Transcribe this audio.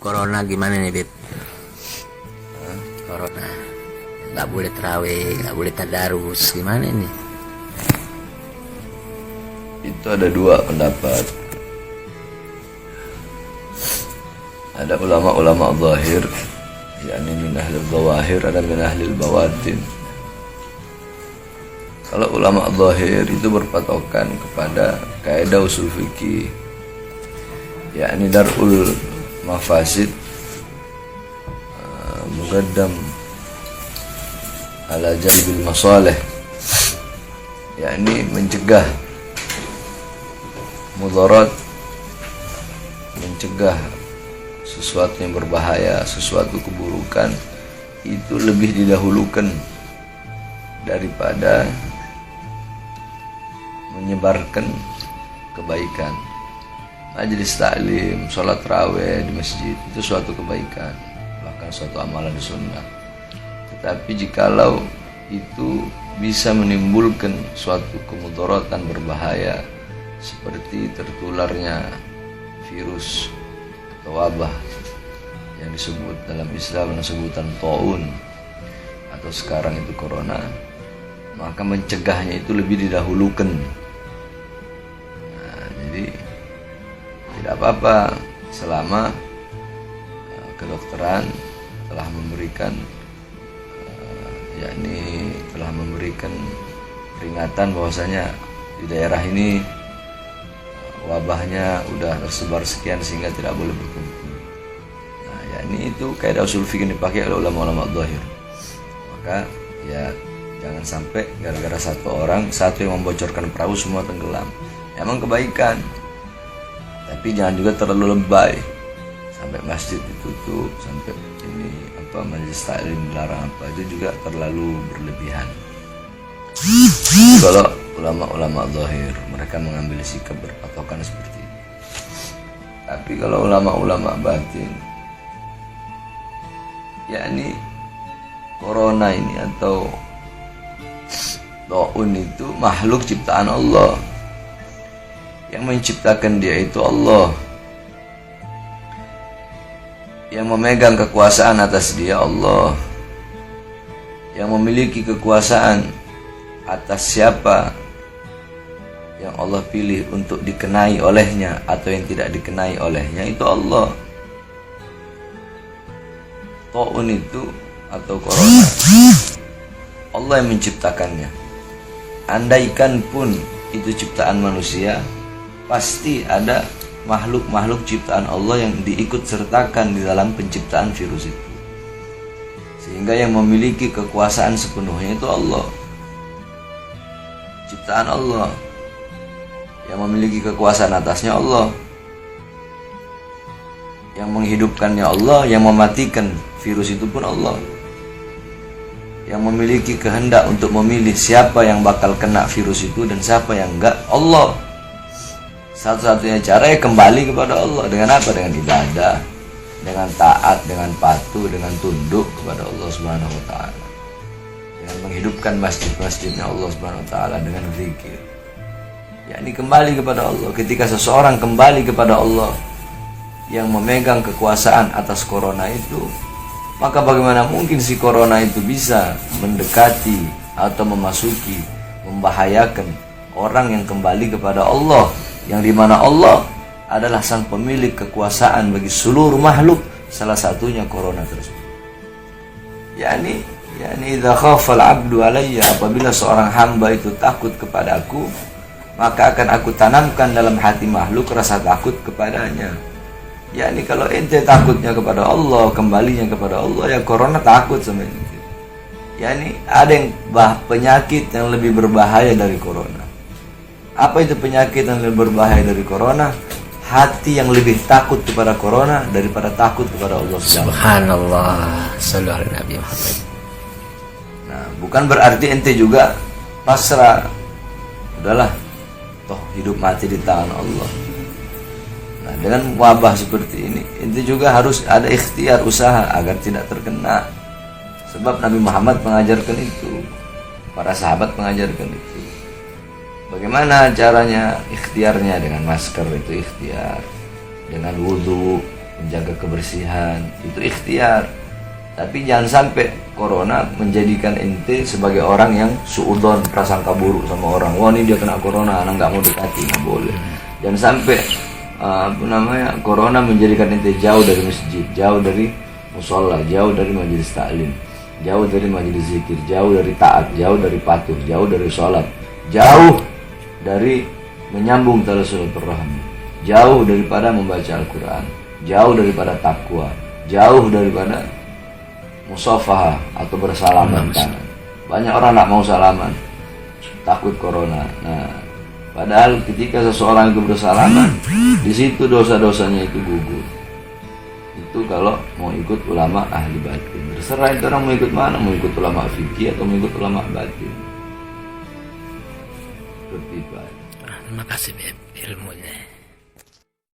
Corona gimana nih, Beb? Corona nggak boleh terawih, nggak boleh tadarus, gimana nih? Itu ada dua pendapat. Ada ulama-ulama zahir, yakni min ahli zawahir, ada min ahli bawatin. Kalau ulama zahir itu berpatokan kepada kaidah usul fikih, yakni darul mafasid muqaddam ala jalbil masalih, yakni mencegah mudarat, mencegah sesuatu yang berbahaya, sesuatu keburukan itu lebih didahulukan daripada menyebarkan kebaikan. Majelis taklim, sholat raweh di masjid itu suatu kebaikan, bahkan suatu amalan sunnah. Tetapi jikalau itu bisa menimbulkan suatu kemudaratan berbahaya seperti tertularnya virus atau wabah yang disebut dalam Islam dengan sebutan taun atau sekarang itu corona, maka mencegahnya itu lebih didahulukan. Nah, jadi tidak apa-apa selama kedokteran telah memberikan yakni telah memberikan peringatan bahwasanya di daerah ini wabahnya udah tersebar sekian sehingga tidak boleh berkumpul. Nah, yakni itu kaidah usul fikih yang dipakai oleh ulama-ulama zahir. Maka ya jangan sampai gara-gara satu yang membocorkan perahu semua tenggelam. Emang kebaikan, tapi jangan juga terlalu lebay sampai masjid ditutup, sampai ini majelis taklim dilarang, itu juga terlalu berlebihan. Kalau ulama-ulama zahir mereka mengambil sikap berpatokan seperti ini. Tapi kalau ulama-ulama batin, yakni corona ini atau taun itu makhluk ciptaan Allah. Yang menciptakan dia itu Allah. Yang memegang kekuasaan atas dia Allah. Yang memiliki kekuasaan atas siapa yang Allah pilih untuk dikenai olehnya atau yang tidak dikenai olehnya itu Allah. Taun itu atau corona Allah yang menciptakannya. Andaikan pun itu ciptaan manusia, pasti ada makhluk-makhluk ciptaan Allah yang diikut sertakan di dalam penciptaan virus itu. Sehingga yang memiliki kekuasaan sepenuhnya itu Allah. Ciptaan Allah. Yang memiliki kekuasaan atasnya Allah. Yang menghidupkannya Allah, yang mematikan virus itu pun Allah. Yang memiliki kehendak untuk memilih siapa yang bakal kena virus itu dan siapa yang enggak, Allah. Satu-satunya cara ya kembali kepada Allah. Dengan apa? Dengan ibadah, dengan taat, dengan patuh, dengan tunduk kepada Allah Subhanahu wa taala. Dengan menghidupkan masjid-masjidnya Allah Subhanahu wa taala dengan zikir. Yakni kembali kepada Allah. Ketika seseorang kembali kepada Allah yang memegang kekuasaan atas corona itu, maka bagaimana mungkin si corona itu bisa mendekati atau memasuki, membahayakan orang yang kembali kepada Allah, yang dimana Allah adalah sang pemilik kekuasaan bagi seluruh makhluk, salah satunya corona tersebut. yakni idza khafa al-'abdu alayya, apabila seorang hamba itu takut kepada aku, maka akan aku tanamkan dalam hati makhluk rasa takut kepadanya. Yakni kalau ente takutnya kepada Allah, kembalinya kepada Allah, ya corona takut sama ente. Yakni ada yang penyakit yang lebih berbahaya dari corona. Apa itu penyakit yang lebih berbahaya dari corona? Hati yang lebih takut kepada corona daripada takut kepada Allah. Subhanallah, sallallahu alaihi Nabi Muhammad. Nah, bukan berarti ente juga pasrah. Udahlah, toh hidup mati di tangan Allah. Nah, dengan wabah seperti ini, ente juga harus ada ikhtiar, usaha agar tidak terkena. Sebab Nabi Muhammad mengajarkan itu, para sahabat mengajarkan itu. Bagaimana caranya ikhtiarnya? Dengan masker itu ikhtiar, dengan wudhu, menjaga kebersihan, itu ikhtiar. Tapi jangan sampai corona menjadikan ente sebagai orang yang suudon, prasangka buruk sama orang. Wah, ini dia kena corona, anak nggak mau dekati, nggak boleh. Jangan sampai corona menjadikan ente jauh dari masjid, jauh dari musola, jauh dari majelis taklim, jauh dari majelis zikir, jauh dari taat, jauh dari patuh, jauh dari sholat, jauh dari menyambung tali silaturahmi, jauh daripada membaca Al-Quran, jauh daripada takwa, jauh daripada musafahah atau bersalaman tangan. Banyak orang tak mau salaman, takut corona. Nah, padahal ketika seseorang itu bersalaman, di situ dosa-dosanya itu gugur. Itu kalau mau ikut ulama ahli batin. Terserah itu orang mau ikut mana, mau ikut ulama fikih atau mau ikut ulama batin. Seperti itu. Terima kasih Beb ilmunya.